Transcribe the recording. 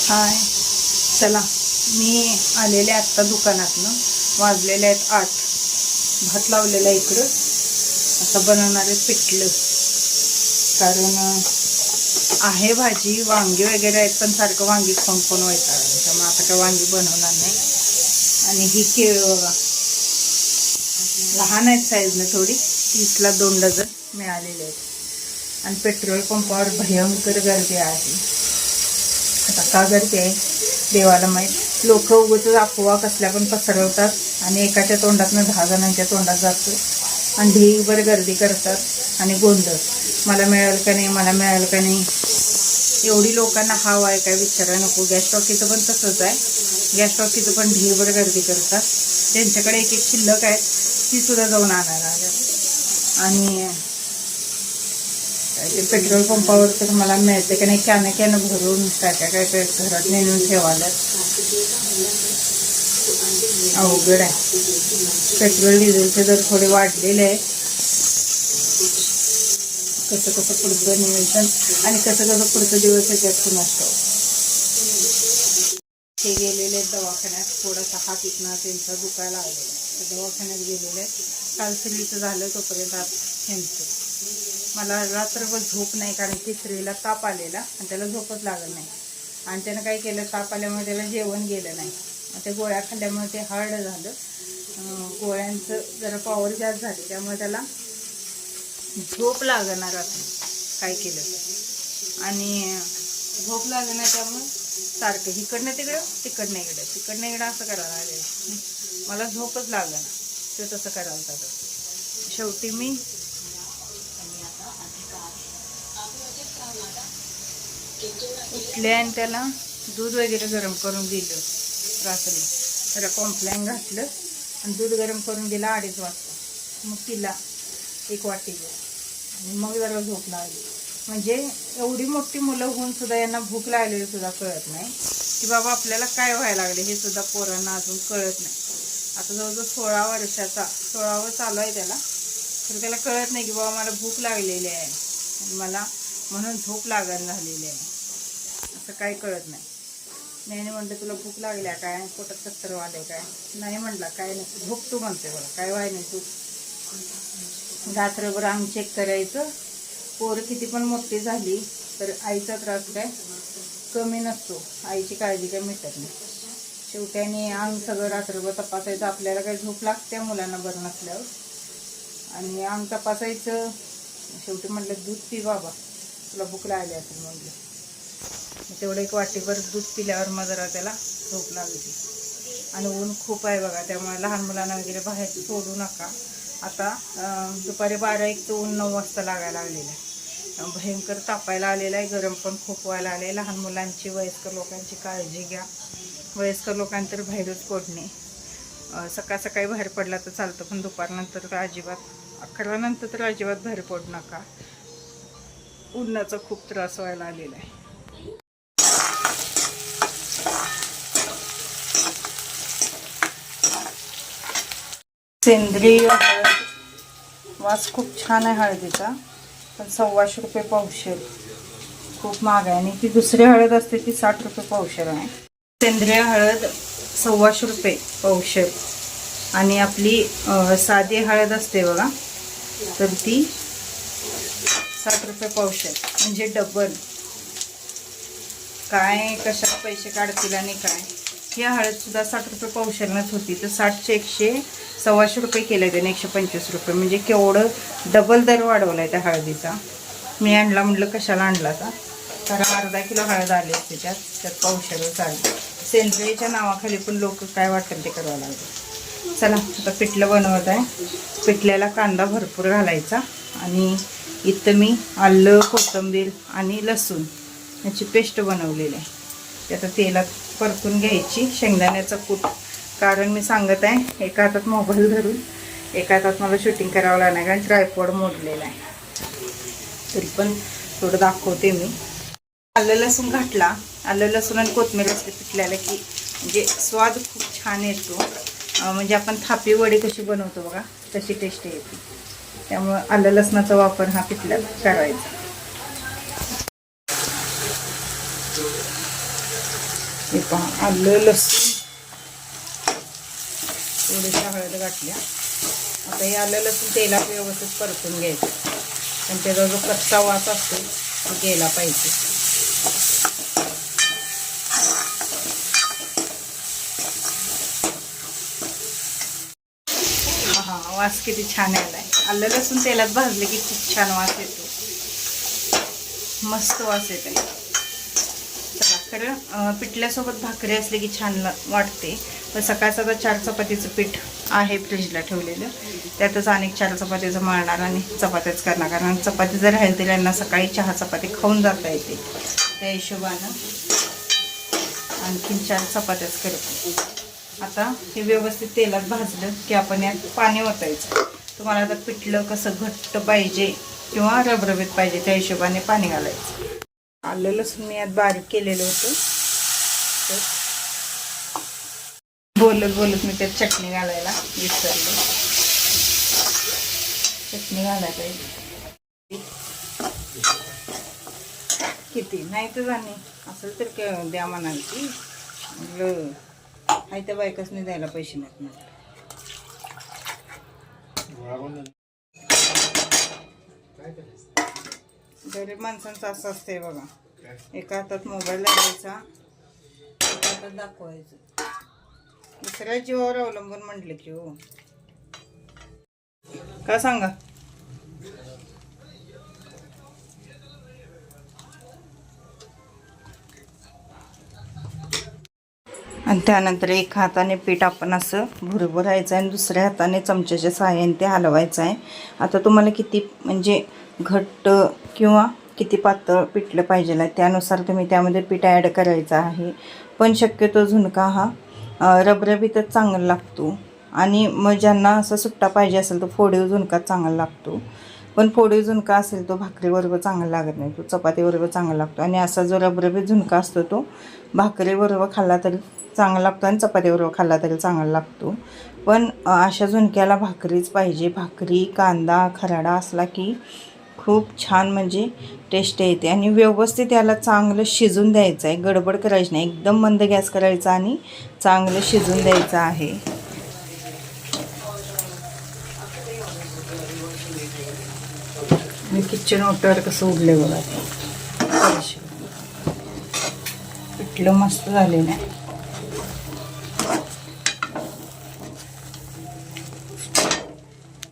हाय, चला मी आलेले आत्ता दुकानातनं. वाजलेले आहेत 8. भात लावलेला इकडं. आता बनवणार आहे पिठलं. कारण आहे भाजी, वांगी वगैरे आहेत, पण सारखं वांगी खाऊन खाऊन वैतागलं. त्यामुळे आता काय वांगी बनवणार नाही. आणि ही केळ बघा, लहान आहेत साईजनं थोडी. 30ला 2 डझन मिळालेले आहेत. आणि पेट्रोल पंपावर भयंकर गर्दी आहे. आता का गर्दी आहे देवाला माहीत. लोक उगाच अफवा कसल्या पण पसरवतात आणि एकाच्या तोंडातनं 10 जणांच्या तोंडात जातं आणि ढीगभर गर्दी करतात आणि गोंधळ. मला मिळेल का नाही, मला मिळेल का नाही. एवढी लोकांना हाव आहे काय विचारायला नको. गॅस टॉकीचं पण तसंच आहे. गॅस टॉकीचं पण ढीगभर गर्दी करतात. त्यांच्याकडे एक एक शिल्लक आहे, ती सुद्धा जाऊन आणायला आल्या. आणि ते पेट्रोल पंपावर तर मला मिळते का नाही कॅन भरून काय घरात नेऊन ठेवाल्यात. अवघड आहे. पेट्रोल डिझेलचे दर थोडे वाढलेले आहे. कसं पुढचं नियोजन आणि कसं पुढचं दिवस याच्यात कुणास ठाऊक. हे गेलेले दवाखान्यात. थोडासा हात इथनं त्यांचा दुखायला लागलेला. दवाखान्यात गेलेले. काल स्त्रीचं झालं तोपर्यंत ह्यांचं. मला रात्रभर झोप नाही, कारण की स्त्रीला ताप आलेला आणि त्याला झोपच लागत नाही. आणि त्यानं काय केलं, ताप आल्यामुळे त्याला जेवण गेलं नाही. ते गोळ्या खाल्ल्यामुळे ते हार्ड झालं. गोळ्यांचं जरा पॉवर जास्त झाली, त्यामुळे त्याला झोप लागणार असं काय केलं तर. आणि झोप लागणार त्यामुळे सारखं इकडनं तिकडं तिकडनं इकडं असं करायला लागेल. मला झोपच लागणार. ते तसं करायला होतं. शेवटी मी उठले आणि त्याला दूध वगैरे गरम करून दिलं. रात्री त्याला कॉम्प्लॅन घातलं आणि दूध गरम करून दिलं 2:30 वाजता. मग तिला 1 वाटी आणि मग जरा झोप लागली. म्हणजे एवढी मोठी मुलं होऊन सुद्धा यांना भूक लागलेली सुद्धा कळत नाही की बाबा आपल्याला काय व्हायला लागले, हे सुद्धा पोरांना अजून कळत नाही. आता जवळजवळ 16 वर्षाचा, 16वं चालू आहे त्याला, तर त्याला कळत नाही की बाबा मला भूक लागलेली आहे आणि मला म्हणून झोप लागण झालेली आहे. असं काही कळत नाही. नाही म्हटलं तुला भूक लागल्या काय, पोटात चक्कर आले काय. नाही म्हटलं काय नाही, झोप तू म्हणते मला काय व्हाय नाही. तू रात्रभर अंग चेक करायचं. पोरं किती पण मोठी झाली तर आईचा त्रास काय कमी नसतो. आईची काळजी काय मिटत नाही. शेवट्याने अंग सगळं रात्रभर तपासायचं. आपल्याला काही झोप लागते मुलांना बरं नसल्यावर. आणि अंग तपासायचं. शेवटी म्हटलं दूध पी बाबा, तुला भूक लागली असेल म्हटलं. तेवढं 1 वाटीभर दूध पिल्यावर मग जरा त्याला झोप लागली. आणि ऊन खूप आहे बघा, त्यामुळे लहान मुलांना वगैरे बाहेर सोडू नका. आता दुपारी 12-1 ते ऊन 9 वाजता लागायला लागलेलं आहे. भयंकर तापायला आलेलं आहे. गरम पण खूप व्हायला आले. लहान मुलांची, वयस्कर लोकांची काळजी घ्या. वयस्कर लोकांना तर बाहेरच पडणे. सकाळी बाहेर पडला तर चालतं, पण दुपारनंतर तर अजिबात, 11 नंतर तर अजिबात बाहेर पडू नका. उन्हाचा खूप त्रास व्हायला आलेला आहे. सेंद्रिय हळद. वास खूप छान आहे हळदीचा, पण 125 रुपये पावशेर. खूप महाग आहे. आणि ती दुसरी हळद असते ती 60 रुपये पावशेर आहे. सेंद्रिय हळद 125 रुपये पावशेर. आणि आपली साधी हळद असते बघा, तर ती 60 रुपये पावशेर. म्हणजे डबल. काय कशाला पैसे काढतील आणि काय. ही हळदसुद्धा 60 रुपये पावशेरनंच होती, तर 60चे 126 रुपये केले त्याने, 125 रुपये. म्हणजे केवढं डबल दर वाढवला आहे त्या हळदीचा. मी आणला म्हटलं कशाला आणला का, कारण अर्धा किलो हळद आली असते त्यात पावशेरच आली. सेंद्रियच्या नावाखाली पण लोक काय वाटेल ते करावं लागले. चला आता पिठलं बनवत आहे. पिठल्याला कांदा भरपूर घालायचा. आणि इथं मी आलं, कोथिंबीर आणि लसूण याची पेस्ट बनवलेली आहे. ते आता तेलात परतून घ्यायची. शेंगदाण्याचा कूट. कारण मी सांगत आहे, एका हातात मोबाईल धरून एका हातात मला शूटिंग करावं लागणार, कारण ट्रायपॉड मोडलेला आहे. तरी पण थोडं दाखवते मी. आलं लसूण घातला. आलं लसूण आणि कोथिंबीर असते पिठल्याला की म्हणजे स्वाद खूप छान येतो. म्हणजे आपण थापी वडी कशी बनवतो बघा, तशी टेस्ट येते. त्यामुळं आलं लसणाचा वापर हा पिठल्यात करायचा. हे पहा आलं लसूण थोड्याशा हळद घातल्या. आता हे आलं लसूण तेलात व्यवस्थित परतून घ्यायचं, पण त्याचा जो कच्चा वास असतो तो गेला पाहिजे. हा वास किती छान आलाय. आलं लसूण तेलात भाजले की खूप छान वास येतो, मस्त वास येते. चला खरं पिठल्यासोबत भाकरी असले की छान वाटते. पण सकाळचं आता 4 चपातीचं पीठ आहे फ्रीजला ठेवलेलं, त्यातच अनेक 4 चपातीचं मळणार आणि चपात्याच करणार. कारण चपाती जर राहील तर यांना सकाळी चहा चपाती खाऊन जाता येते, त्या हिशोबानं आणखीन 4 चपात्याच करतो. आता हे व्यवस्थित तेलात भाजलं की आपण यात पाणी ओतायचं. तुम्हाला आता पिठलं कसं घट्ट पाहिजे किंवा रबरबीत पाहिजे त्या हिशोबाने पाणी घालायचं. आलं लसूण मी यात बारीक केलेलं होतं, तर बोलत बोलत मी त्यात चटणी घालायला विसरले. चटणी घालायला पाहिजे किती नाही तर जाणे असेल तर द्या म्हणाल की आहे त्या बायकाच नाही द्यायला पैसे नाहीत म्हटलं. गरीब माणसांचं असं असतंय बघा, एका हातात मोबाईल लावायचा, एका हातात दाखवायचं, दुसऱ्या जीवावर अवलंबून म्हटलं की हो का सांगा. आणि त्यानंतर एका हाताने पीठ आपण असं भुरभुरायचं आहे आणि दुसऱ्या हाताने चमच्याच्या सहाय्याने ते हलवायचं आहे. आता तुम्हाला किती म्हणजे घट्ट किंवा किती पातळ पिठलं पाहिजे आहे त्यानुसार तुम्ही त्यामध्ये पीठ ॲड करायचं आहे. पण शक्यतो झुणका हा रबरबीतच चांगला लागतो. आणि मग ज्यांना असं सुट्टा पाहिजे असेल तर फोडीव झुणका चांगला लागतो. पण फोडीव झुणका असेल तो भाकरीबरोबर चांगला लागत नाही, तो चपातीबरोबर चांगला लागतो. आणि असा जो रबरबीत झुणका असतो तो भाकरीबरोबर खाल्ला तरी चांगला लागतो आणि चपातीबरोबर खाल्ला तरी चांगला लागतो. पण अशा झुणक्याला भाकरीच पाहिजे. भाकरी कांदा खराडा असला की खूप छान म्हणजे टेस्ट येते. आणि व्यवस्थित याला चांगलं शिजून द्यायचं आहे, गडबड करायची नाही, एकदम मंद गॅस करायचा आणि चांगलं शिजून द्यायचं आहे. मी किचन ओट्यावर कसं उडले बघा, पिठलं मस्त झालेलं आहे.